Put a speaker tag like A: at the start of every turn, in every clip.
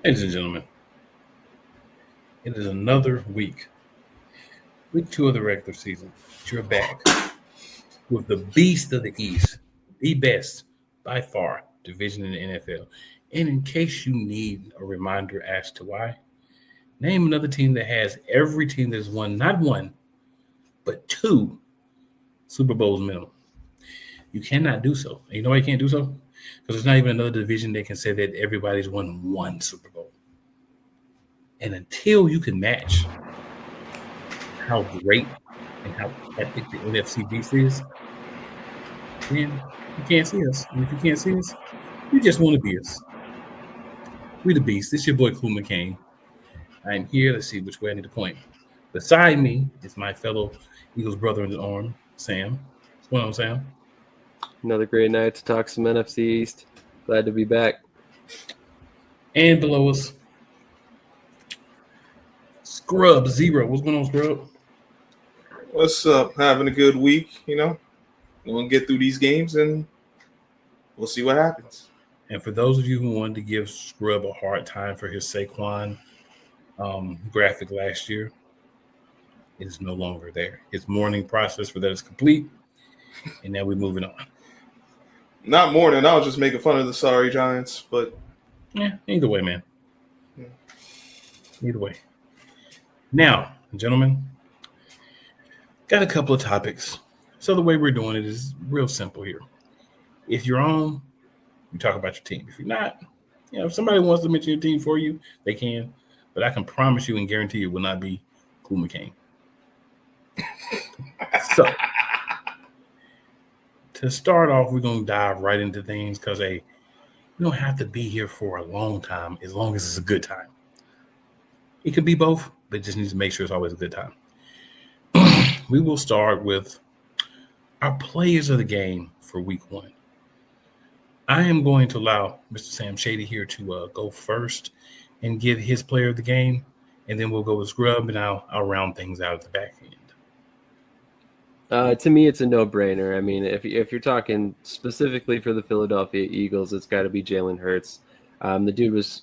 A: Ladies and gentlemen, it is another week 2 of the regular season. You're back with the Beast of the East, the best by far division in the NFL. And in case you need a reminder as to why, name another team that has every team that's won not one, but two Super Bowls minimum. You cannot do so. And you know why you can't do so? Because there's not even another division that can say that everybody's won one Super Bowl. And until you can match how great and how epic the Nfc Beast is, then you can't see us. And if you can't see us, you just want to be us. We the Beast. This is your boy Cool McCain. I'm here. Let's see which way I need to point. Beside me is my fellow Eagles brother in the arm, Sam. What's going on, Sam?
B: Another great night to talk some NFC East. Glad to be back.
A: And below us, Scrub Zero. What's going on, Scrub?
C: What's up? Having a good week, We're going to get through these games and we'll see what happens.
A: And for those of you who wanted to give Scrub a hard time for his Saquon graphic last year, it is no longer there. His mourning process for that is complete, and now we're moving on.
C: Not mourning. I was just making fun of the sorry Giants, but
A: yeah, either way, man. Either way. Now, gentlemen, got a couple of topics. So the way we're doing it is real simple here. If you're on, you talk about your team. If you're not, if somebody wants to mention your team for you, they can. But I can promise you and guarantee it will not be Cool McCain. So, to start off, we're going to dive right into things because we don't have to be here for a long time as long as it's a good time. It could be both, but it just needs to make sure it's always a good time. We will start with our players of the game for week 1. I am going to allow Mr. Sam Shady here to go first and give his player of the game, and then we'll go with Scrub, and I'll round things out at the back end.
B: To me, it's a no-brainer. I mean, if you're talking specifically for the Philadelphia Eagles, it's got to be Jalen Hurts. The dude was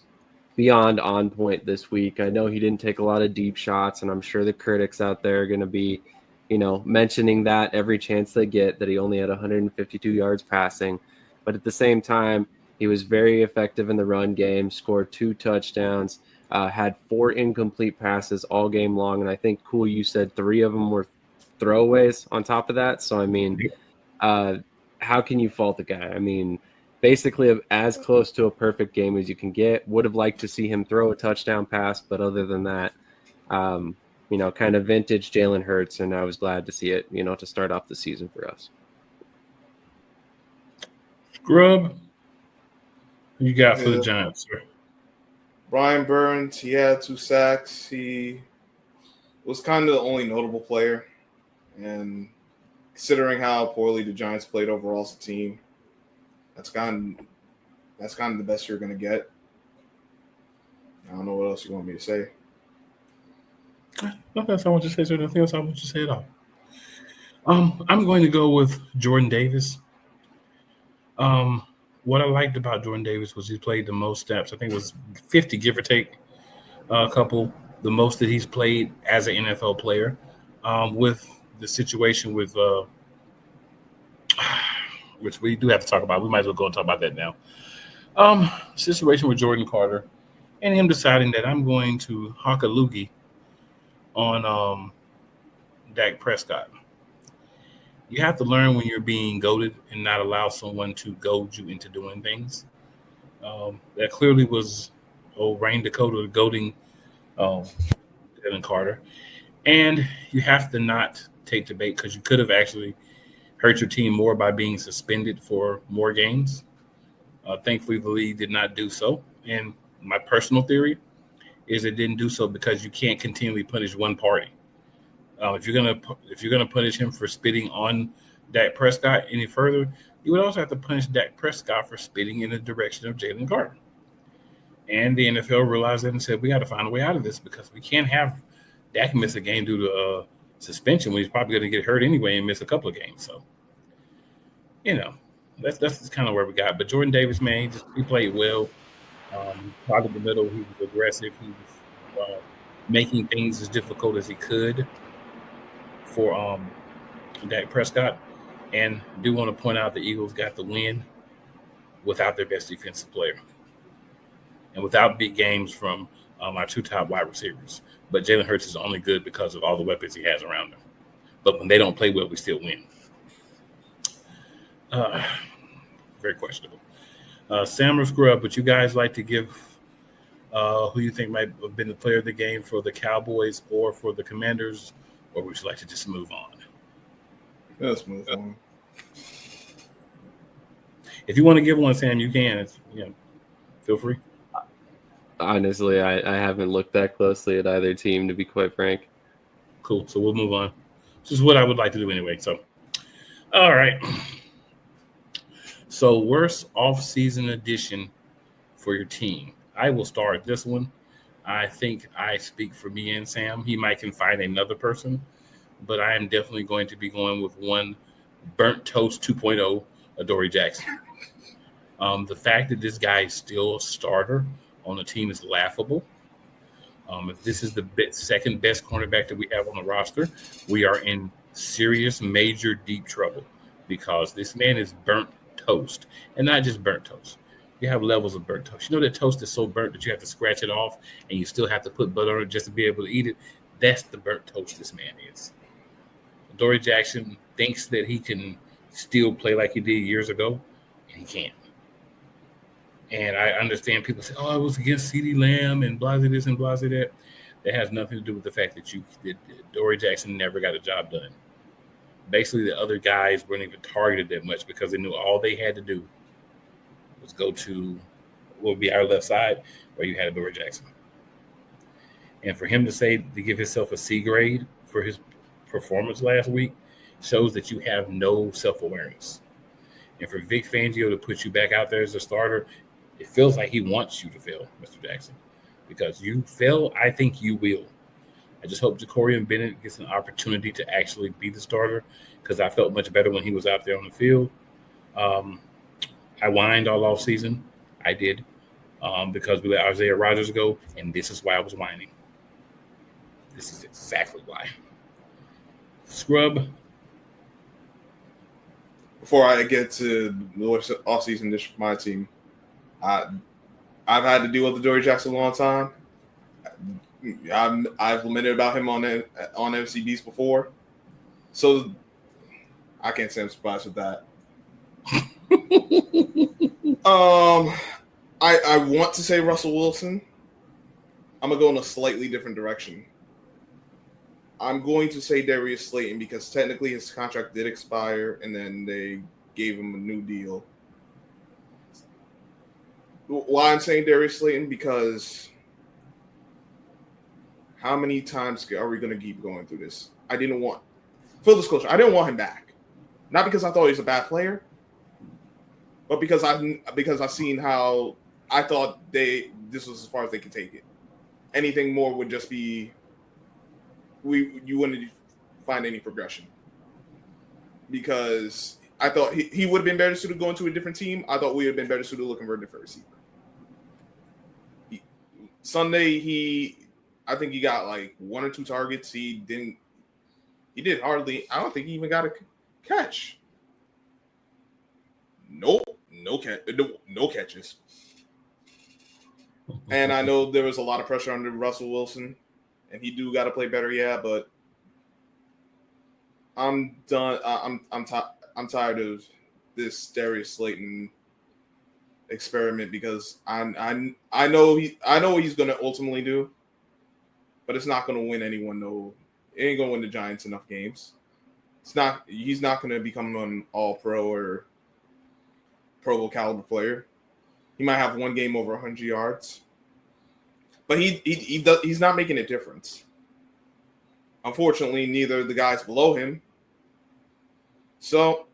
B: beyond on point this week. I know he didn't take a lot of deep shots, and I'm sure the critics out there are going to be, mentioning that every chance they get, that he only had 152 yards passing. But at the same time, he was very effective in the run game, scored 2 touchdowns, had 4 incomplete passes all game long. And I think, Cool, you said 3 of them were throwaways on top of that. So, I mean, how can you fault the guy? I mean, basically as close to a perfect game as you can get. Would have liked to see him throw a touchdown pass, but other than that, kind of vintage Jalen Hurts, and I was glad to see it, to start off the season for us.
A: Scrub, you got for the Giants, sir?
C: Brian Burns, he had 2 sacks. He was kind of the only notable player. And considering how poorly the Giants played overall as a team, that's kind of the best you're going to get. I don't know what else you want me to say.
A: Nothing else I want you to say, sir. Nothing else I want you to say at all. I'm going to go with Jordan Davis. What I liked about Jordan Davis was he played the most snaps. I think it was 50, give or take a couple, the most that he's played as an NFL player. With the situation with which we do have to talk about. We might as well go and talk about that now. Situation with Jordan Carter and him deciding that I'm going to hawk a loogie on Dak Prescott. You have to learn when you're being goaded and not allow someone to goad you into doing things. That clearly was Rain Dakota goading Jalen Carter. And you have to not take the bait because you could have actually hurt your team more by being suspended for more games. Thankfully, the league did not do so. And my personal theory is it didn't do so because you can't continually punish one party. If you're gonna punish him for spitting on Dak Prescott any further, you would also have to punish Dak Prescott for spitting in the direction of Jalen Carter. And the NFL realized that and said, we got to find a way out of this because we can't have Dak miss a game due to suspension when he's probably going to get hurt anyway and miss a couple of games. So, that's kind of where we got. But Jordan Davis, man, he played well. Targeted the middle. He was aggressive. He was making things as difficult as he could for Dak Prescott. And I do want to point out the Eagles got the win without their best defensive player and without big games from our two top wide receivers. But Jalen Hurts is only good because of all the weapons he has around him. But when they don't play well, we still win. Very questionable. Sam or Scrub, would you guys like to give who you think might have been the player of the game for the Cowboys or for the Commanders, or would you like to just move on?
C: Let's move on.
A: If you want to give one, Sam, you can. Feel free.
B: Honestly, I haven't looked that closely at either team, to be quite frank.
A: Cool. So we'll move on. This is what I would like to do anyway. So, all right. So, worst off-season addition for your team. I will start this one. I think I speak for me and Sam. He might can find another person, but I am definitely going to be going with one burnt toast 2.0, Adoree Jackson. The fact that this guy is still a starter on the team is laughable. If this is the second best cornerback that we have on the roster, we are in serious, major, deep trouble because this man is burnt toast, and not just burnt toast. You have levels of burnt toast. You know that toast is so burnt that you have to scratch it off, and you still have to put butter on it just to be able to eat it. That's the burnt toast this man is. Adoree Jackson thinks that he can still play like he did years ago, and he can't. And I understand people say, "Oh, it was against CeeDee Lamb and blah this and blah that." That has nothing to do with the fact that Adoree Jackson never got a job done. Basically, the other guys weren't even targeted that much because they knew all they had to do was go to what would be our left side where you had Adoree Jackson. And for him to give himself a C grade for his performance last week shows that you have no self-awareness. And for Vic Fangio to put you back out there as a starter, it feels like he wants you to fail, Mr. Jackson. Because you fail, I think you will. I just hope Jacorian Bennett gets an opportunity to actually be the starter because I felt much better when he was out there on the field. I whined all off season. I did because we let Isaiah Rodgers go, and this is why I was whining. This is exactly why. Scrub.
C: Before I get to the offseason dish for my team, I've had to deal with Adoree Jackson a long time. I've lamented about him on Nfc Beast before, so I can't say I'm surprised with that. I want to say Russell Wilson. I'm gonna go in a slightly different direction. I'm going to say Darius Slayton because technically his contract did expire, and then they gave him a new deal. Why I'm saying Darius Slayton? Because how many times are we going to keep going through this? Full disclosure, I didn't want him back. Not because I thought he was a bad player, but because I've seen how I thought this was as far as they could take it. Anything more would just be you wouldn't find any progression. Because I thought he would have been better suited going to a different team. I thought we would have been better suited looking for a different receiver. Sunday, I think he got like 1 or 2 targets. He did hardly. I don't think he even got a catch. Nope, no catches. And I know there was a lot of pressure under Russell Wilson, and he do got to play better, yeah. But I'm done. I'm tired of this Darius Slayton experiment because I know what he's going to ultimately do, but it's not going to win anyone. No, it ain't going to win the Giants enough games. He's not going to become an All-Pro or Pro Bowl caliber player. He might have one game over 100 yards, but he's not making a difference. Unfortunately, neither of the guys below him. So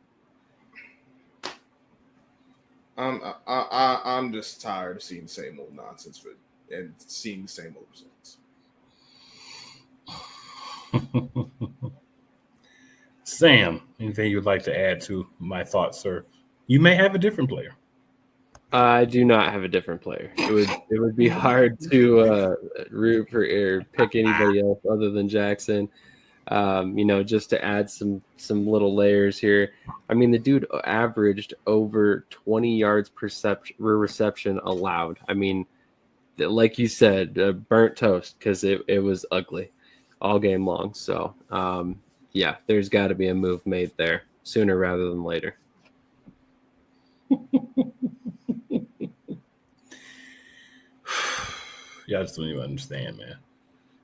C: I'm just tired of seeing the same old nonsense and seeing the same old results.
A: Sam, anything you'd like to add to my thoughts, sir? You may have a different player.
B: I do not have a different player. It would be hard to root for or pick anybody else other than Jackson. Just to add some little layers here. I mean, the dude averaged over 20 yards per reception allowed. I mean, like you said, burnt toast because it was ugly all game long. So, yeah, there's got to be a move made there sooner rather than later.
A: Y'all just don't even understand, man.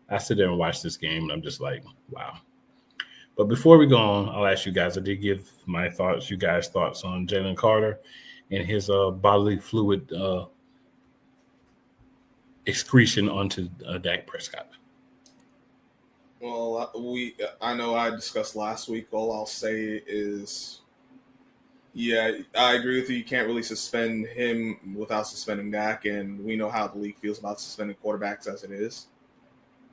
A: I sit there and watch this game, and I'm just like, wow. But before we go on, I'll ask you guys. I did give my thoughts, you guys' thoughts on Jalen Carter and his bodily fluid excretion onto Dak Prescott.
C: Well, I know I discussed last week. All I'll say is, yeah, I agree with you. You can't really suspend him without suspending Dak, and we know how the league feels about suspending quarterbacks as it is.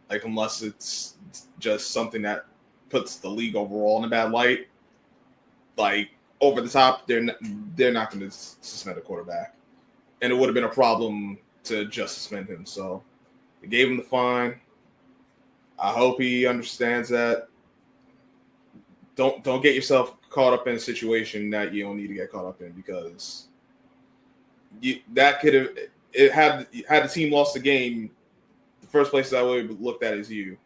C: Like, unless it's just something that puts the league overall in a bad light, like over the top, they're not going to suspend a quarterback, and it would have been a problem to just suspend him. So they gave him the fine. I hope he understands that. Don't get yourself caught up in a situation that you don't need to get caught up in, because that could have had the team lost the game. The first place I would have looked at is you,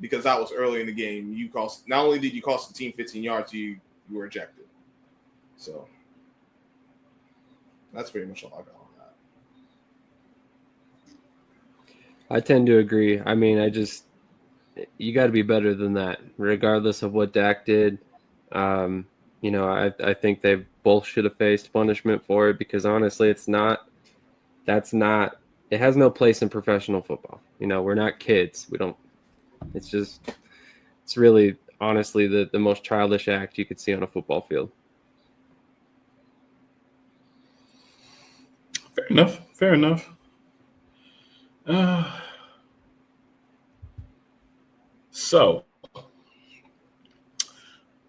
C: because that was early in the game. Not only did you cost the team 15 yards, you were ejected. So that's pretty much all I got on that.
B: I tend to agree. I mean, you got to be better than that, regardless of what Dak did. I think they both should have faced punishment for it, because honestly, it has no place in professional football. We're not kids. It's really, honestly, the most childish act you could see on a football field.
A: Fair enough. So,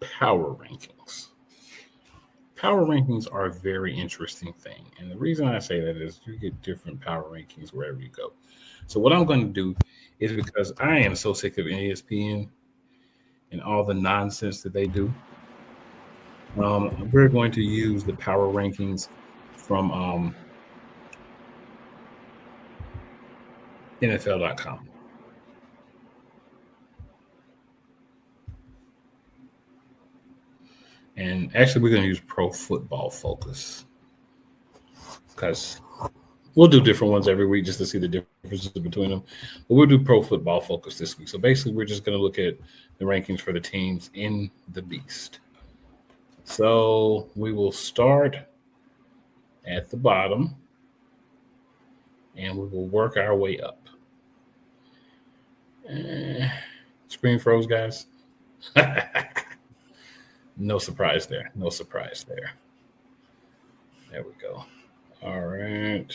A: power rankings. Power rankings are a very interesting thing. And the reason I say that is you get different power rankings wherever you go. So what I'm going to do is, because I am so sick of ESPN and all the nonsense that they do, we're going to use the power rankings from NFL.com. And actually, we're going to use Pro Football Focus, because we'll do different ones every week just to see the differences between them. But we'll do Pro Football Focus this week. So basically, we're just going to look at the rankings for the teams in the Beast. So we will start at the bottom, and we will work our way up. Screen froze, guys. No surprise there. There we go. All right.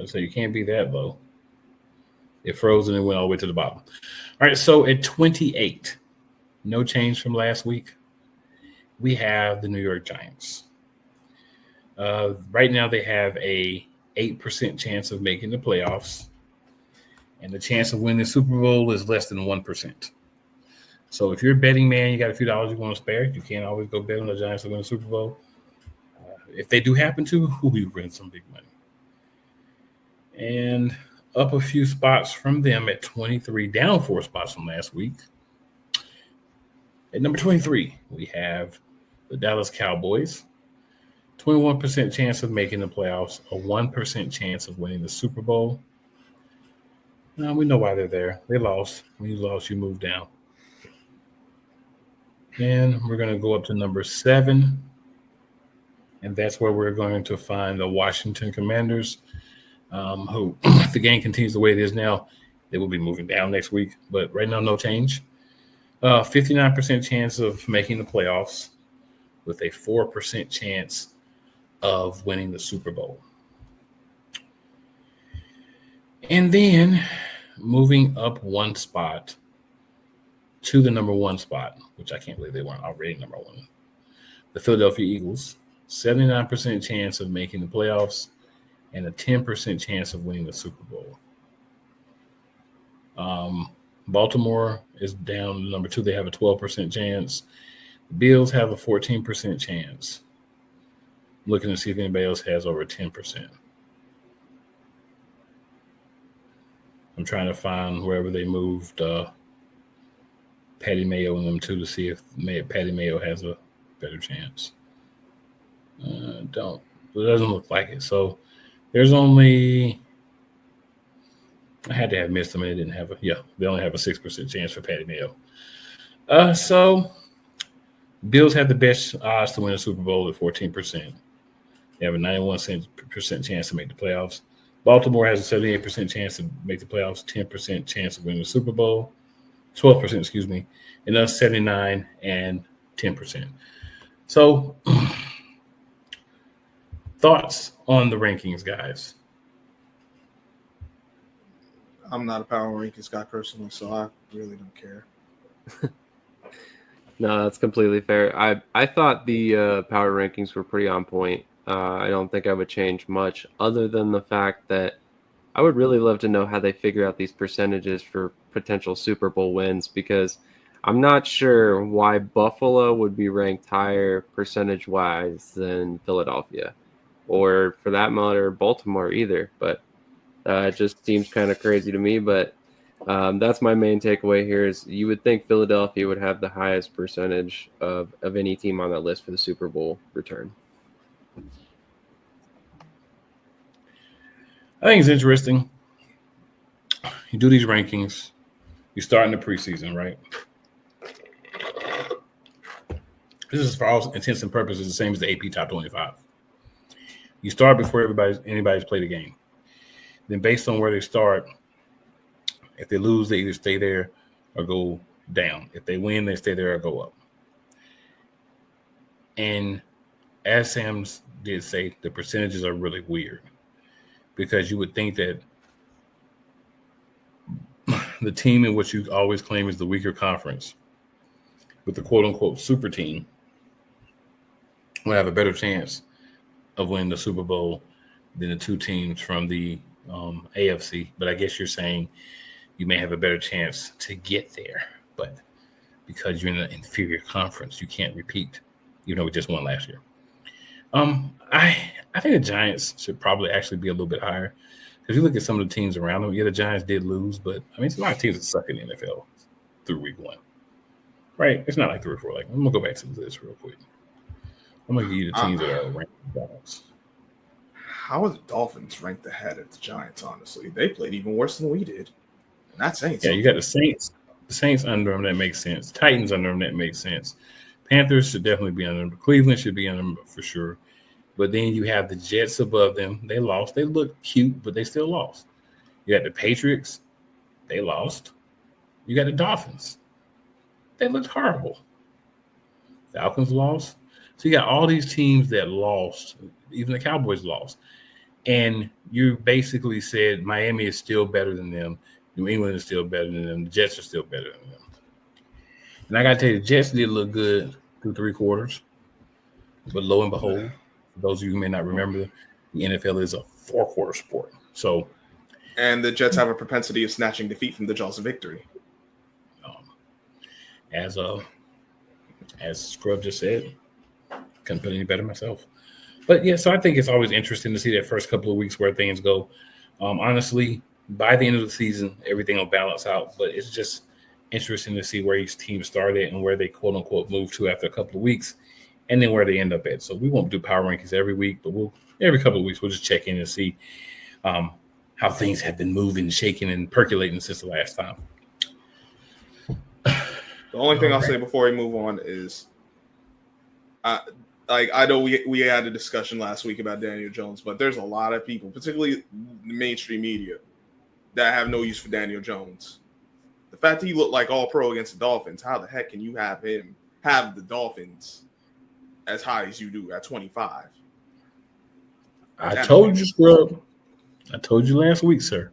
A: So you can't be that low. It froze and it went all the way to the bottom. All right. So at 28, no change from last week, we have the New York Giants. Right now they have a 8% chance of making the playoffs, and the chance of winning the Super Bowl is less than 1%. So if you're a betting man, you got a few dollars you want to spare, you can't always go bet on the Giants to win the Super Bowl. If they do happen to, we win some big money. And up a few spots from them at 23, down 4 spots from last week. At number 23, we have the Dallas Cowboys. 21% chance of making the playoffs, a 1% chance of winning the Super Bowl. Now, we know why they're there. They lost. When you lost, you move down. Then we're going to go up to number 7, and that's where we're going to find the Washington Commanders, who, if the game continues the way it is now, they will be moving down next week. But right now, no change. 59% chance of making the playoffs, with a 4% chance of winning the Super Bowl. And then moving up 1 spot to the number 1 spot, which I can't believe they weren't already number 1. The Philadelphia Eagles 79% chance of making the playoffs, and a 10% chance of winning the Super Bowl. Baltimore is down to number 2. They have a 12% chance. The Bills have a 14% chance. Looking to see if anybody else has over 10%. I'm trying to find wherever they moved Patty Mayo and them to see if Patty Mayo has a better chance. Don't. It doesn't look like it. So there's only. I had to have missed them, and they didn't have a. Yeah, they only have a 6% chance for Patty Mayo. So Bills have the best odds to win a Super Bowl at 14%. They have a 91% chance to make the playoffs. Baltimore has a 78% chance to make the playoffs, 10% chance of winning the Super Bowl, 12%, excuse me, and us 79 and 10%. So, thoughts on the rankings, guys?
C: I'm not a power rankings guy personally, so I really don't care.
B: No, that's completely fair. I thought the power rankings were pretty on point. I don't think I would change much other than the fact that I would really love to know how they figure out these percentages for potential Super Bowl wins, because I'm not sure why Buffalo would be ranked higher percentage-wise than Philadelphia, or for that matter, Baltimore either. But it just seems kind of crazy to me. But that's my main takeaway here is you would think Philadelphia would have the highest percentage of any team on that list for the Super Bowl return.
A: I think it's interesting. You do these rankings. You start in the preseason, right? This is for all intents and purposes the same as the AP Top 25. You start before anybody's played a game. Then based on where they start, if they lose, they either stay there or go down. If they win, they stay there or go up. And as Sam did say, the percentages are really weird, because you would think that the team in which you always claim is the weaker conference, with the quote-unquote super team, will have a better chance of winning the Super Bowl than the two teams from the AFC. But I guess you're saying you may have a better chance to get there, but because you're in an inferior conference, you can't repeat, even though we just won last year. I think the Giants should probably actually be a little bit higher, because you look at some of the teams around them. Yeah, the Giants did lose, but I mean, it's a lot of teams that suck in the NFL through week 1, right? It's not like 3 or 4. Like, I'm gonna go back to this real quick. I'm gonna give you the teams that are ranked Giants.
C: How are the Dolphins ranked ahead of the Giants? Honestly, they played even worse than we did. And that's saying something.
A: Yeah, you got the Saints. The Saints under them, that makes sense. Titans under them, that makes sense. Panthers should definitely be under them. Cleveland should be under them for sure. But then you have the Jets above them. They lost. They look cute, but they still lost. You got the Patriots. They lost. You got the Dolphins. They looked horrible. Falcons lost. So you got all these teams that lost. Even the Cowboys lost. And you basically said Miami is still better than them. New England is still better than them. The Jets are still better than them. And I got to tell you, the Jets did look good through 3 quarters. But lo and behold, for those of you who may not remember, the NFL is a 4-quarter sport. So,
C: and the Jets have a propensity of snatching defeat from the jaws of victory.
A: As Scrub just said, couldn't put any better myself. But yeah, so I think it's always interesting to see that first couple of weeks where things go. Honestly, by the end of the season, everything will balance out. But it's just interesting to see where each team started and where they quote unquote move to after a couple of weeks, and then where they end up at. So we won't do power rankings every week, but every couple of weeks we'll just check in and see how things have been moving, shaking, and percolating since the last time.
C: The only thing I'll say before we move on is, I know we had a discussion last week about Daniel Jones, but there's a lot of people, particularly the mainstream media, that have no use for Daniel Jones. The fact that he looked like All-Pro against the Dolphins, how the heck can you have the Dolphins as high as you do at 25?
A: I told you, Scrub. I told you last week, sir.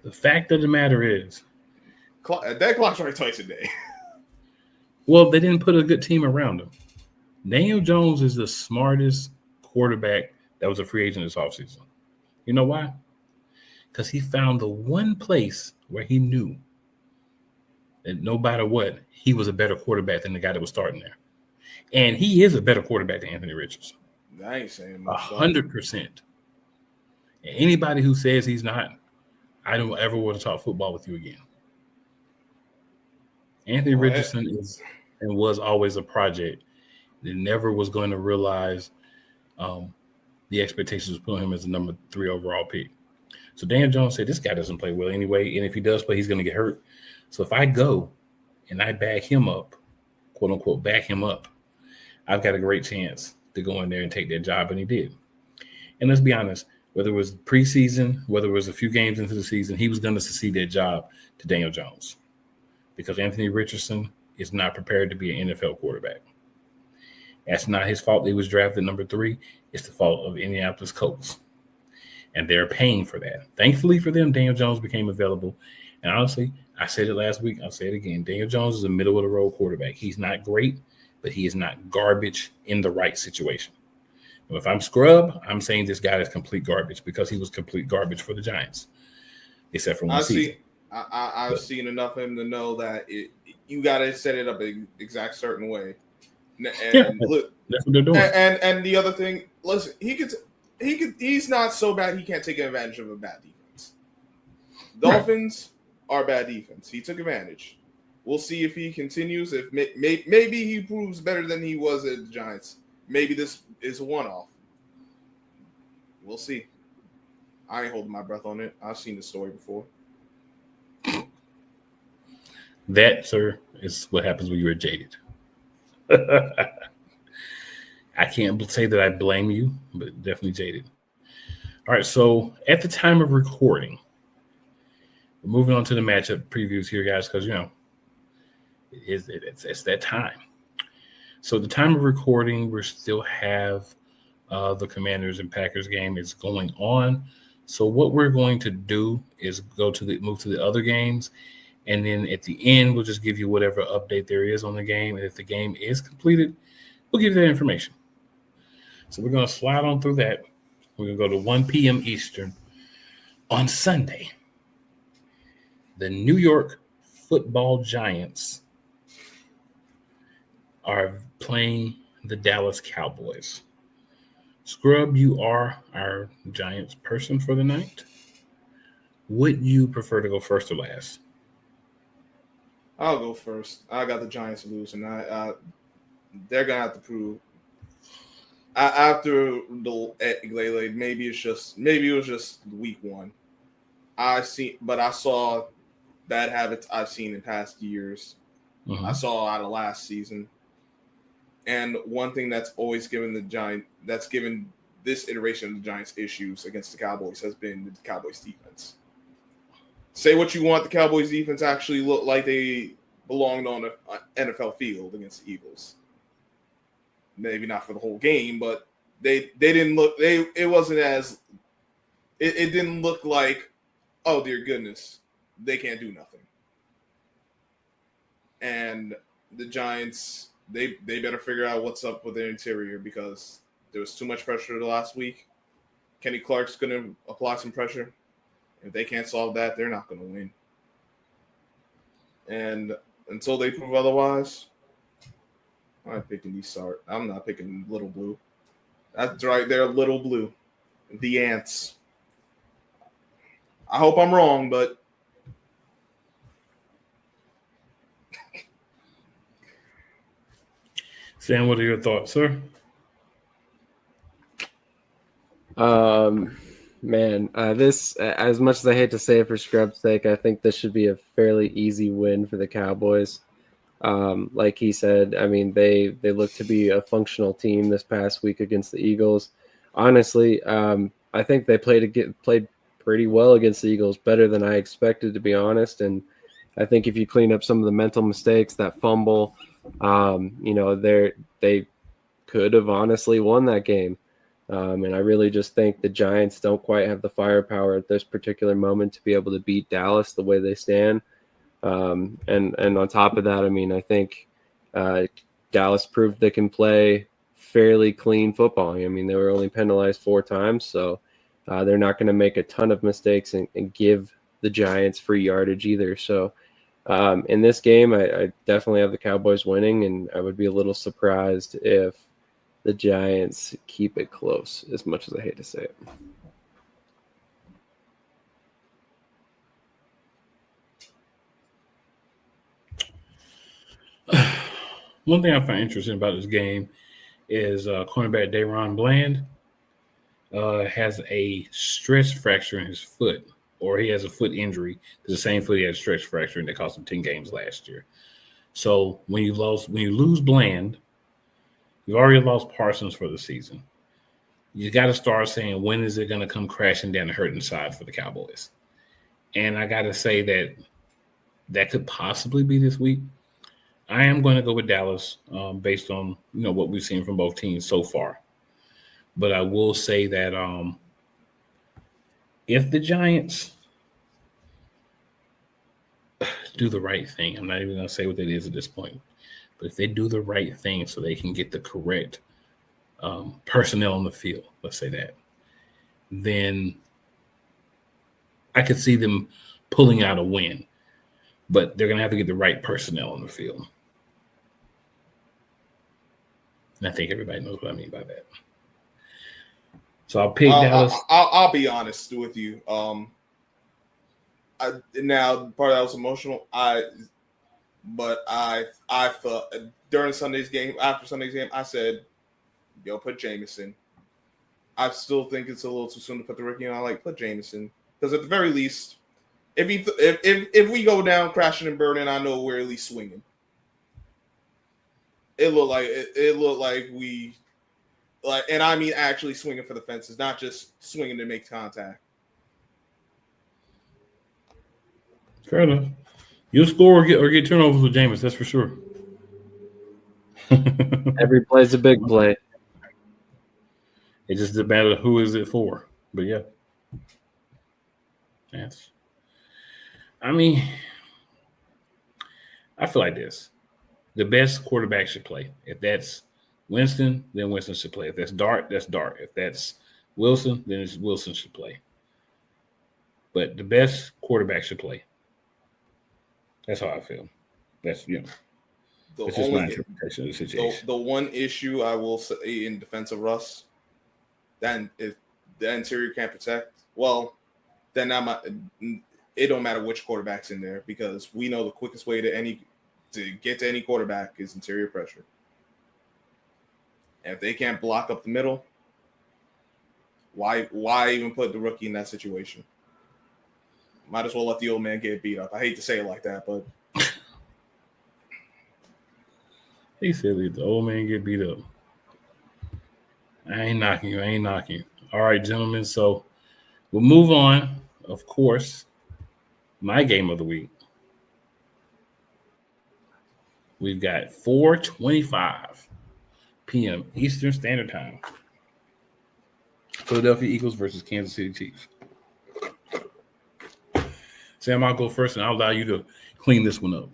A: The fact of the matter is,
C: that clock's right twice a day.
A: Well, they didn't put a good team around him. Daniel Jones is the smartest quarterback that was a free agent this offseason. You know why? Because he found the one place where he knew that no matter what, he was a better quarterback than the guy that was starting there. And he is a better quarterback than Anthony Richardson.
C: I ain't saying much.
A: 100%. Anybody who says he's not, I don't ever want to talk football with you again. Anthony Richardson is and was always a project that never was going to realize the expectations of putting him as the number 3 overall pick. So Dan Jones said, this guy doesn't play well anyway, and if he does play, he's going to get hurt. So if I go and I back him up, quote unquote, back him up, I've got a great chance to go in there and take that job, and he did. And let's be honest, whether it was preseason, whether it was a few games into the season, he was going to succeed that job to Daniel Jones because Anthony Richardson is not prepared to be an NFL quarterback. That's not his fault that he was drafted number 3. It's the fault of Indianapolis Colts. And they're paying for that. Thankfully for them, Daniel Jones became available. And honestly, I said it last week, I'll say it again. Daniel Jones is a middle-of-the-road quarterback. He's not great, but he is not garbage in the right situation. If I'm scrub, I'm saying this guy is complete garbage because he was complete garbage for the Giants, except for one season.
C: I've seen enough of him to know that you got to set it up an exact certain way. And look,
A: that's what they're doing.
C: And the other thing, listen, he's not so bad he can't take advantage of a bad defense. Dolphins are bad defense. He took advantage. We'll see if he continues. If maybe he proves better than he was at the Giants. Maybe this is a one-off. We'll see. I ain't holding my breath on it. I've seen the story before.
A: That, sir, is what happens when you are jaded. I can't say that I blame you, but definitely jaded. All right, so at the time of recording, we're moving on to the matchup previews here, guys, because, it's that time. So at the time of recording, we still have the Commanders and Packers game is going on. So what we're going to do is move to the other games, and then at the end, we'll just give you whatever update there is on the game. And if the game is completed, we'll give you that information. So we're going to slide on through that. We're going to go to 1 p.m. Eastern on Sunday. The New York Football Giants are playing the Dallas Cowboys. Scrub, you are our Giants person for the night. Would you prefer to go first or last?
C: I'll go first. I got the Giants losing. They're gonna have to prove after the maybe it was just week 1. I saw bad habits I've seen in past years. Mm-hmm. I saw out of last season. And one thing that's always given this iteration of the Giants issues against the Cowboys has been the Cowboys defense. Say what you want, the Cowboys defense actually looked like they belonged on an NFL field against the Eagles. Maybe not for the whole game, but they didn't look. It wasn't as. It didn't look like, oh dear goodness, they can't do nothing. And the Giants, they better figure out what's up with their interior because there was too much pressure the last week. Kenny Clark's going to apply some pressure. If they can't solve that, they're not going to win. And until they prove otherwise, I'm not picking Little Blue. That's right there, Little Blue. The Ants. I hope I'm wrong, but
A: Sam, what are your thoughts, sir?
B: This, as much as I hate to say it for Scrub's sake, I think this should be a fairly easy win for the Cowboys. Like he said, I mean, they look to be a functional team this past week against the Eagles. Honestly, I think they played pretty well against the Eagles, better than I expected, to be honest. And I think if you clean up some of the mental mistakes, that fumble, they could have honestly won that game. And I really just think the Giants don't quite have the firepower at this particular moment to be able to beat Dallas the way they stand. And on top of that, I mean, I think Dallas proved they can play fairly clean football. I mean, they were only penalized 4 times, so they're not going to make a ton of mistakes and give the Giants free yardage either. So in this game, I definitely have the Cowboys winning, and I would be a little surprised if the Giants keep it close, as much as I hate to say it.
A: One thing I find interesting about this game is cornerback Dayron Bland has a stress fracture in his foot, or he has a foot injury. It's the same foot he had a stress fracture, and that cost him 10 games last year. So when you lose Bland, you've already lost Parsons for the season. You got to start saying, when is it going to come crashing down the hurting side for the Cowboys? And I got to say that could possibly be this week. I am going to go with Dallas based on what we've seen from both teams so far. But I will say that if the Giants do the right thing, I'm not even going to say what it is at this point, but if they do the right thing so they can get the correct personnel on the field, let's say that, then I could see them pulling out a win. But they're going to have to get the right personnel on the field. And I think everybody knows what I mean by that. So I'll pick Dallas.
C: I'll be honest with you. Now part of that was emotional. I thought during Sunday's game, after Sunday's game, I said, "Yo, put Jameson." I still think it's a little too soon to put the rookie on. Put Jameson, because at the very least, if we go down crashing and burning, I know we're at least swinging. It looked like we. And I mean actually swinging for the fences, not just swinging to make contact.
A: Fair enough. You'll score or get turnovers with Jameis, that's for sure.
B: Every play's a big play.
A: It just doesn't matter who is it for. But yeah. I feel like this. The best quarterback should play. If that's Winston, then Winston should play. If that's Dart, that's Dart. If that's Wilson, then it's Wilson should play. But the best quarterback should play. That's how I feel. That's it's just my interpretation of the situation.
C: The one issue I will say in defense of Russ, then if the interior can't protect, well, then it don't matter which quarterback's in there, because we know the quickest way to get to any quarterback is interior pressure. And if they can't block up the middle, why even put the rookie in that situation? Might as well let the old man get beat up. I hate to say it like that, but
A: he said let the old man get beat up. I ain't knocking you. All right, gentlemen. So we'll move on. Of course, my game of the week. We've got 4:25 p.m. Eastern Standard Time. Philadelphia Eagles versus Kansas City Chiefs. Sam, I'll go first, and I'll allow you to clean this one up.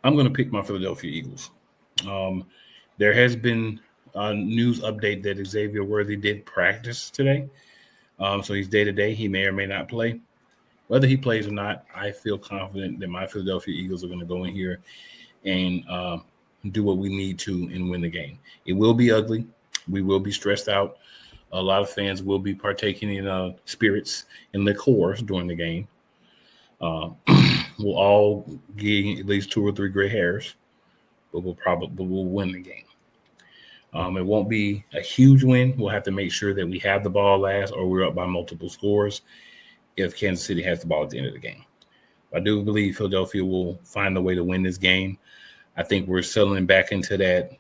A: I'm going to pick my Philadelphia Eagles. There has been a news update that Xavier Worthy did practice today. So he's day-to-day. He may or may not play. Whether he plays or not, I feel confident that my Philadelphia Eagles are going to go in here and do what we need to and win the game. It will be ugly. We will be stressed out. A lot of fans will be partaking in spirits and liqueurs during the game. We'll all get at least 2 or 3 gray hairs, but we'll win the game. It won't be a huge win. We'll have to make sure that we have the ball last, or we're up by multiple scores if Kansas City has the ball at the end of the game. I do believe Philadelphia will find a way to win this game. I think we're settling back into that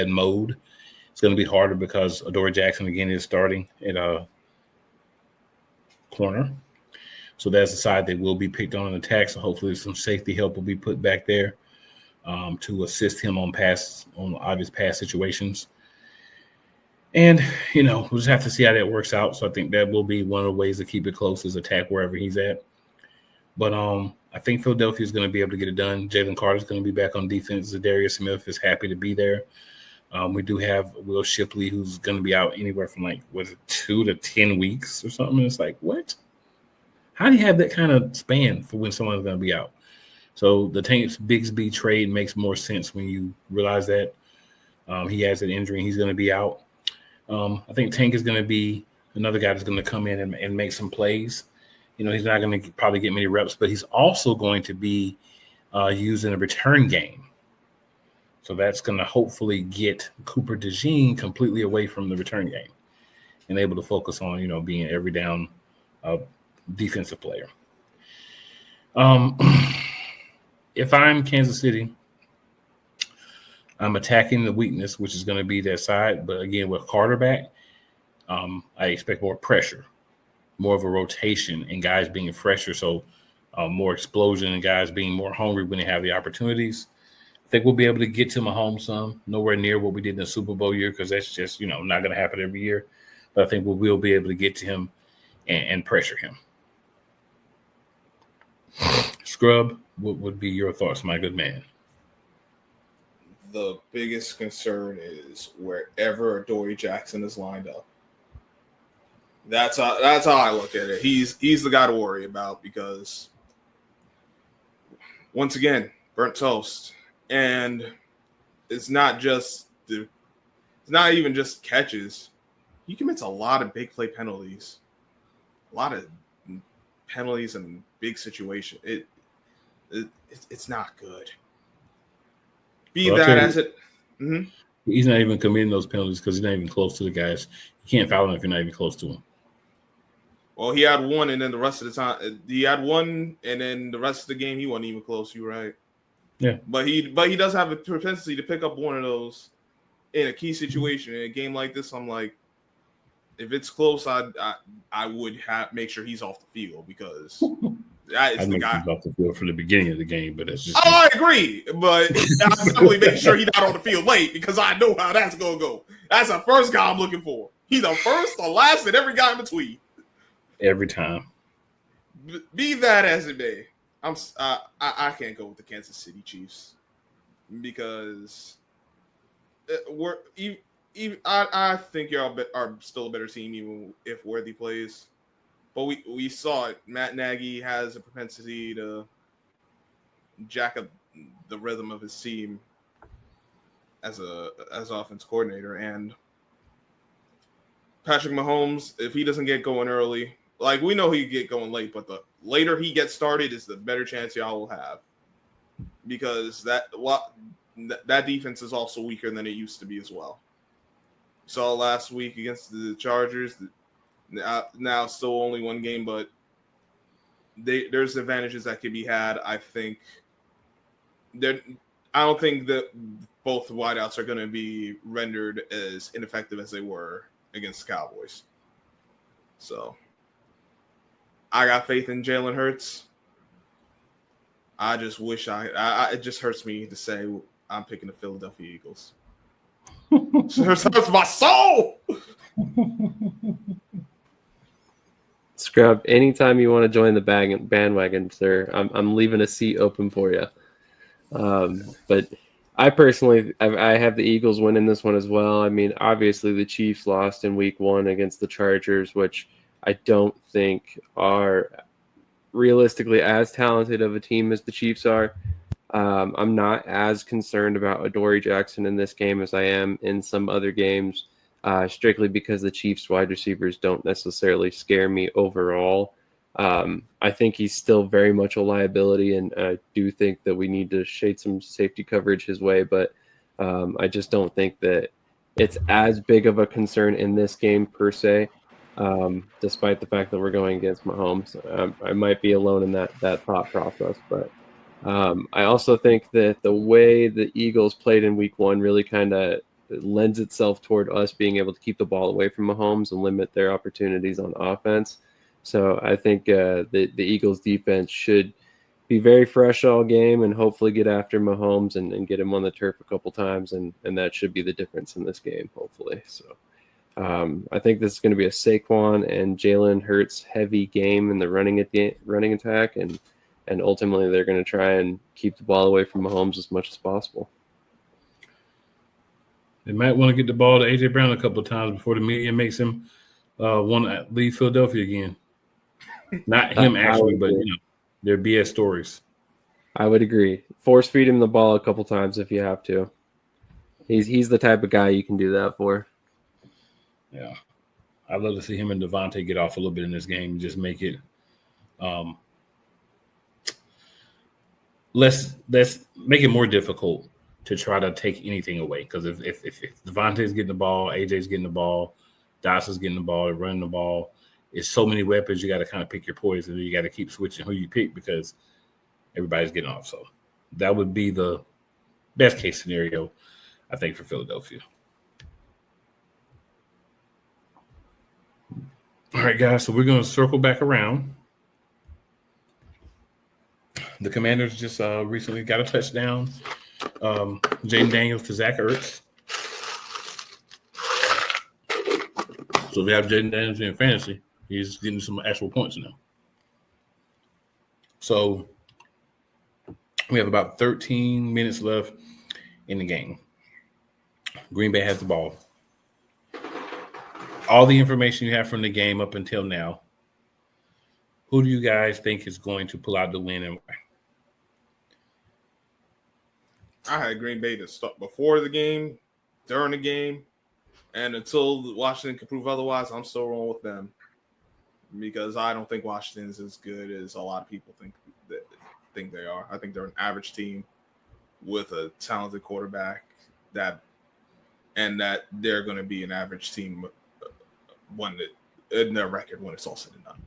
A: mode. It's going to be harder because Adoree Jackson again is starting at a corner. So that's the side that will be picked on in attack. So hopefully some safety help will be put back there to assist him on obvious pass situations. And, we'll just have to see how that works out. So I think that will be one of the ways to keep it close, is attack wherever he's at. But I think Philadelphia is going to be able to get it done. Jalen Carter is going to be back on defense. Zadarius Smith is happy to be there. We do have Will Shipley, who's going to be out anywhere from 2 to 10 weeks or something. It's like, what? How do you have that kind of span for when someone's going to be out? So the Tank Bigsby trade makes more sense when you realize that he has an injury and he's going to be out. I think Tank is going to be another guy that's going to come in and make some plays. He's not going to probably get many reps, but he's also going to be used in a return game. So that's going to hopefully get Cooper DeJean completely away from the return game and able to focus on, being every down defensive player. If I'm Kansas City, I'm attacking the weakness, which is going to be their side. But again, with Carter back, I expect more pressure, more of a rotation, and guys being fresher. So more explosion and guys being more hungry when they have the opportunities. I think we'll be able to get to Mahomes some, nowhere near what we did in the Super Bowl year, because that's just, not going to happen every year. But I think we will be able to get to him and pressure him. Scrub, what would be your thoughts, my good man?
C: The biggest concern is wherever Adoree Jackson is lined up. That's how I look at it. He's the guy to worry about, because once again, burnt toast. And it's not even just catches. He commits a lot of big play penalties. A lot of penalties and big situations. It's not good. He's
A: not even committing those penalties because he's not even close to the guys. You can't foul him if you're not even close to him.
C: Well, he had one, and then the rest of the time he had one, and then the rest of the game he wasn't even close. You're right.
A: Yeah,
C: but he does have a propensity to pick up one of those in a key situation. In a game like this, I'm like, if it's close, I would make sure he's off the field, because that is the guy.
A: He's off the field from the beginning of the game, but that's just.
C: Oh, I agree, but I'm definitely making sure he's not on the field late, because I know how that's gonna go. That's the first guy I'm looking for. He's the first, the last, and every guy in between. Every time. Be that as it may, I can't go with the Kansas City Chiefs, because I think y'all are still a better team even if Worthy plays. But we saw it. Matt Nagy has a propensity to jack up the rhythm of his team as offense coordinator. And Patrick Mahomes, if he doesn't get going early, like, we know he get going late, but the later he gets started is the better chance y'all will have, because that defense is also weaker than it used to be as well. Saw last week against the Chargers. Now still only one game, but there's advantages that could be had. I don't think that both wideouts are going to be rendered as ineffective as they were against the Cowboys. So I got faith in Jalen Hurts. I just wish it just hurts me to say I'm picking the Philadelphia Eagles. It hurts my soul.
B: Scrub, anytime you want to join the bandwagon, sir, I'm leaving a seat open for you. But I personally, I have the Eagles winning this one as well. I mean, obviously the Chiefs lost in week 1 against the Chargers, which I don't think are realistically as talented of a team as the Chiefs are. I'm not as concerned about Adoree Jackson in this game as I am in some other games, strictly because the Chiefs wide receivers don't necessarily scare me overall. I think he's still very much a liability, and I do think that we need to shade some safety coverage his way, but I just don't think that it's as big of a concern in this game per se, despite the fact that we're going against Mahomes. I might be alone in that thought process, but I also think that the way the Eagles played in week 1 really kind of lends itself toward us being able to keep the ball away from Mahomes and limit their opportunities on offense. So I think the Eagles defense should be very fresh all game and hopefully get after Mahomes and get him on the turf a couple times. And that should be the difference in this game, hopefully. So I think this is going to be a Saquon and Jalen Hurts heavy game in the running attack. And ultimately they're going to try and keep the ball away from Mahomes as much as possible.
A: They might want to get the ball to A.J. Brown a couple of times before the media makes him want to leave Philadelphia again. Not him actually, but their BS stories.
B: I would agree. Force feed him the ball a couple times if you have to. He's the type of guy you can do that for.
A: Yeah. I'd love to see him and Devontae get off a little bit in this game and just make it let's make it more difficult to try to take anything away. Because if Devontae's getting the ball, AJ's getting the ball, Dawson's getting the ball, they're running the ball, it's so many weapons, you got to kind of pick your poison. You got to keep switching who you pick because everybody's getting off. So that would be the best case scenario, I think, for Philadelphia. All right, guys, so we're going to circle back around. The Commanders just recently got a touchdown. Jaden Daniels to Zach Ertz. So we have Jaden Daniels in fantasy. He's getting some actual points now. So we have about 13 minutes left in the game. Green Bay has the ball. All the information you have from the game up until now, who do you guys think is going to pull out the win and why?
C: I had Green Bay to start before the game, during the game, and until Washington can prove otherwise, I'm still rolling with them because I don't think Washington is as good as a lot of people think they are. I think they're an average team with a talented quarterback that they're going to be an average team in their record when it's all said and done.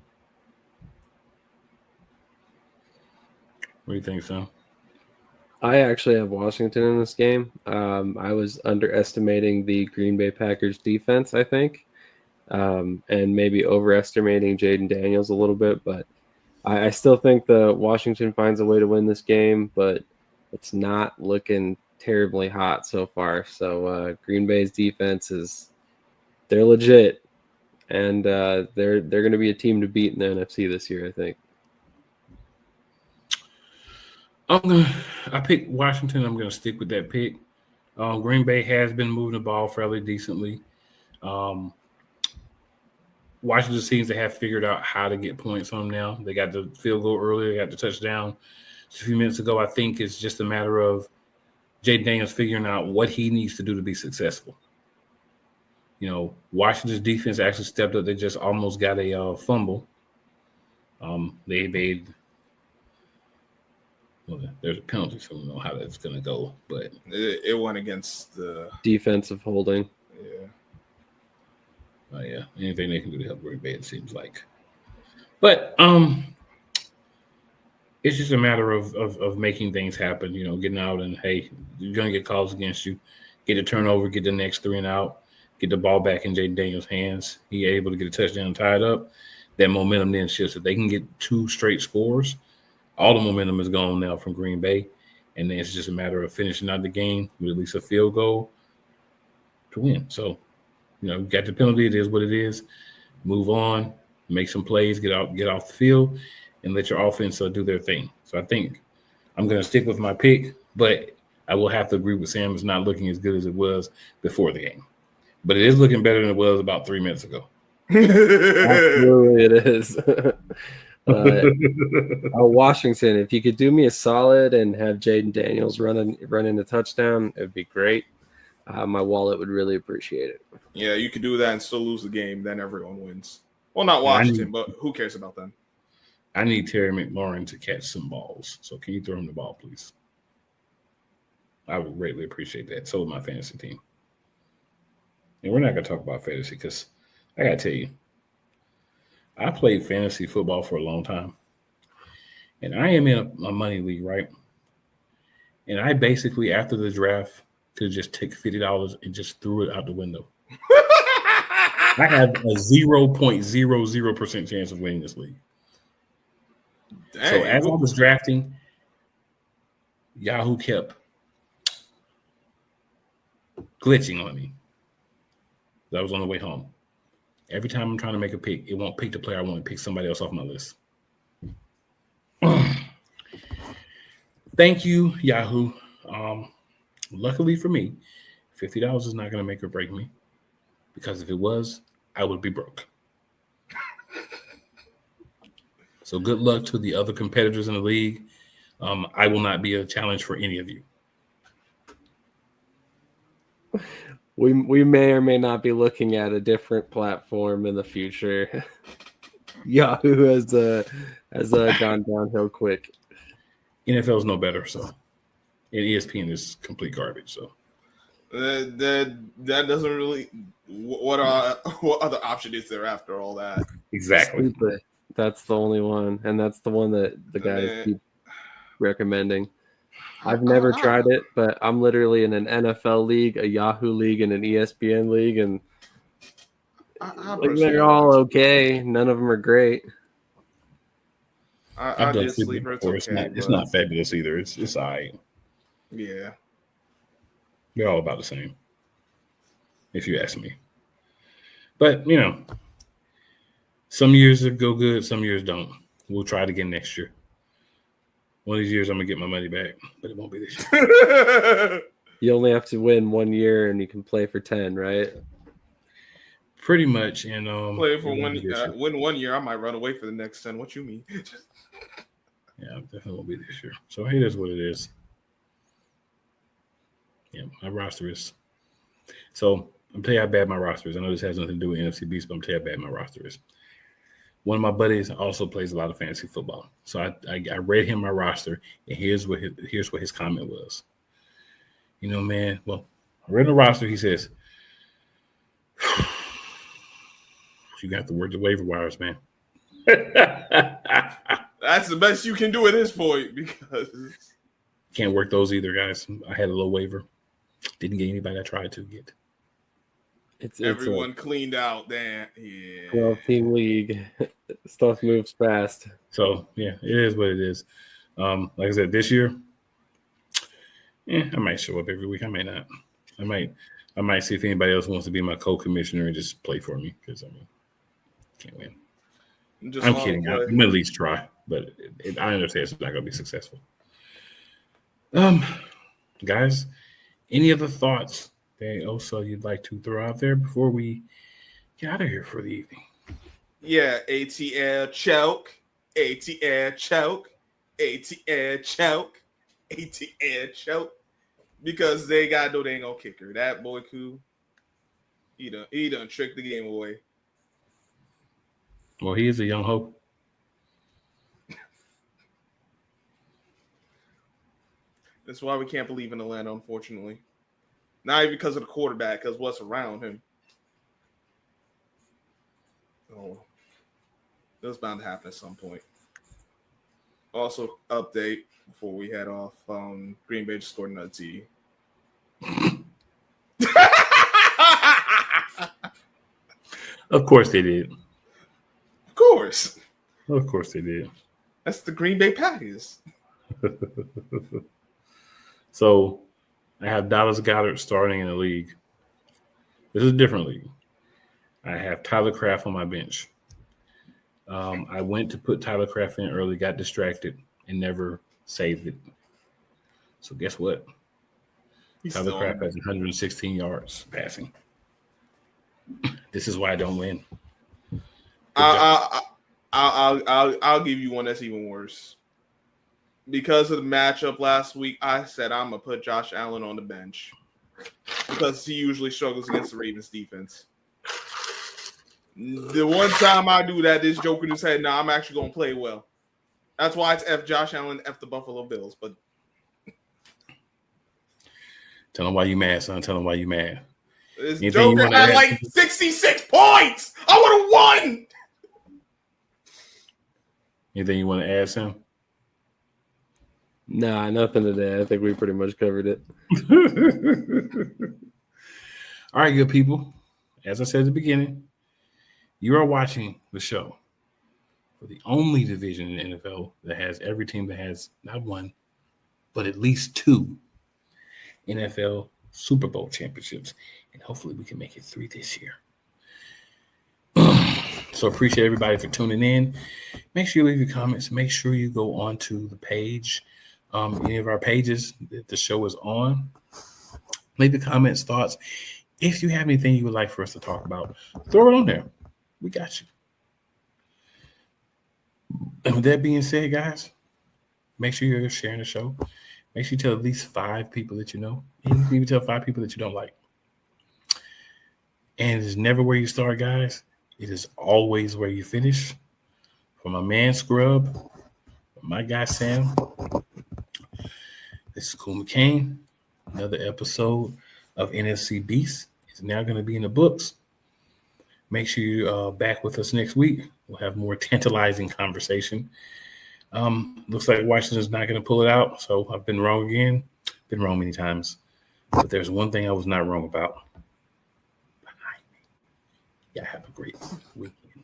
A: What do you think, Sam?
B: I actually have Washington in this game. I was underestimating the Green Bay Packers defense, I think, and maybe overestimating Jaden Daniels a little bit. But I still think the Washington finds a way to win this game, but it's not looking terribly hot so far. So Green Bay's defense they're legit. And they're going to be a team to beat in the NFC this year, I think.
A: I picked Washington. I'm going to stick with that pick. Green Bay has been moving the ball fairly decently. Washington seems to have figured out how to get points on them now. They got the field goal earlier. They got the touchdown a few minutes ago. I think it's just a matter of Jaden Daniels figuring out what he needs to do to be successful. Washington's defense actually stepped up. They just almost got a fumble. There's a penalty, so I don't know how that's going to go. But
C: it went against the
B: defensive holding.
C: Yeah.
A: Yeah. Anything they can do to help Green Bay, it seems like. But it's just a matter of making things happen. Getting out and hey, you're going to get calls against you. Get a turnover, get the next 3 and out. Get the ball back in Jaden Daniels' hands. He able to get a touchdown tied up. That momentum then shifts. If they can get 2 straight scores, all the momentum is gone now from Green Bay. And then it's just a matter of finishing out the game with at least a field goal to win. So, got the penalty. It is what it is. Move on, make some plays, get off the field, and let your offense do their thing. So I think I'm going to stick with my pick, but I will have to agree with Sam. It's not looking as good as it was before the game. But it is looking better than it was about 3 minutes ago.
B: Absolutely, it is. Washington, if you could do me a solid and have Jaden Daniels running a touchdown, it would be great. My wallet would really appreciate it.
C: Yeah, you could do that and still lose the game. Then everyone wins. Well, not Washington, but who cares about them?
A: I need Terry McLaurin to catch some balls. So can you throw him the ball, please? I would greatly appreciate that. So would my fantasy team. And we're not going to talk about fantasy because I got to tell you, I played fantasy football for a long time. And I am in a money league, right? And I basically, after the draft, could just take $50 and just threw it out the window. I have a 0.00% chance of winning this league. Dang. So as I was drafting, Yahoo kept glitching on me. I was on the way home. Every time I'm trying to make a pick, it won't pick the player I want to pick somebody else off my list. Thank you, Yahoo. Luckily for me, $50 is not going to make or break me, because if it was, I would be broke. So good luck to the other competitors in the league. I will not be a challenge for any of you.
B: We may or may not be looking at a different platform in the future. Yahoo has gone downhill quick.
A: NFL is no better, so, and ESPN is complete garbage. So
C: that doesn't really. What other option is there after all that?
A: exactly.
B: Stupid. That's the only one, and that's the one that the guys keep recommending. I've never tried it, but I'm literally in an NFL league, a Yahoo league, and an ESPN league, and they're all okay. None of them are great.
C: I did Sleeper. It's okay.
A: It's not fabulous either. It's all right.
C: Yeah.
A: They're all about the same, if you ask me. But, you know, some years go good, some years don't. We'll try it again next year. One of these years, I'm going to get my money back, but it won't be this year.
B: You only have to win 1 year, and you can play for 10, right?
A: Pretty much. And
C: play for win 1 year, I might run away for the next 10. What you mean?
A: Yeah, it definitely won't be this year. So it is what it is. Yeah, my roster is. So I'm telling you how bad my roster is. I know this has nothing to do with Nfc Beast, but I'm telling you how bad my roster is. One of my buddies also plays a lot of fantasy football. So I read him my roster, and here's what his comment was. You know, man, well, I read the roster. He says, you got to work the waiver wires, man.
C: That's the best you can do at this point, because
A: can't work those either, guys. I had a low waiver. Didn't get anybody I tried to get.
B: It's
C: everyone cleaned out. Damn, yeah.
B: 12-team league. Stuff moves fast.
A: So yeah, it is what it is. Like I said, this year, I might show up every week. I may not. I might see if anybody else wants to be my co-commissioner and just play for me, because can't win. I'm kidding. I'm gonna at least try, but I understand it's not gonna be successful. Guys, any other thoughts that also you'd like to throw out there before we get out of here for the evening?
C: Yeah, ATL choke, ATL choke, ATL choke, ATL choke. Because they got no dang old kicker. That boy Koo, he done tricked the game away.
A: Well, he is a young hope.
C: That's why we can't believe in Atlanta, unfortunately. Not even because of the quarterback, because what's around him. Oh, it was bound to happen at some point. Also, update before we head off. Green Bay just scored another TD.
A: Of course they did.
C: Of course.
A: Of course they did.
C: That's the Green Bay Packers.
A: So I have Dallas Goedert starting in the league. This is a different league. I have Tyler Kraft on my bench. I went to put Tyler Kraft in early, got distracted, and never saved it. So guess what? Tyler Kraft has 116 yards passing. This is why I don't win.
C: I'll give you one that's even worse. Because of the matchup last week, I said I'm gonna put Josh Allen on the bench because he usually struggles against the Ravens defense. The one time I do that, this joker just said, "No, I'm actually gonna play well." That's why it's F Josh Allen, F the Buffalo Bills. But
A: tell them why you mad, son. Tell them why you mad.
C: This joker had like 66 points. I would have won.
A: Anything you want to add, Sam?
B: Nah, nothing today. I think we pretty much covered it.
A: All right, good people. As I said at the beginning, you are watching the show for the only division in the NFL that has every team that has not one, but at least 2 NFL Super Bowl championships. And hopefully we can make it 3 this year. So appreciate everybody for tuning in. Make sure you leave your comments. Make sure you go onto the page. Any of our pages that the show is on. Leave the comments, thoughts. If you have anything you would like for us to talk about, throw it on there. We got you. And with that being said, guys, make sure you're sharing the show. Make sure you tell at least 5 people that you know. And you can even tell 5 people that you don't like. And it's never where you start, guys. It is always where you finish. For my man Scrub, my guy Sam, this is Cool McCain. Another episode of Nfc Beast is now going to be in the books. Make sure you're back with us next week. We'll have more tantalizing conversation. Looks like Washington's not going to pull it out, so I've been wrong again. Been wrong many times. But there's one thing I was not wrong about. Yeah, have a great weekend.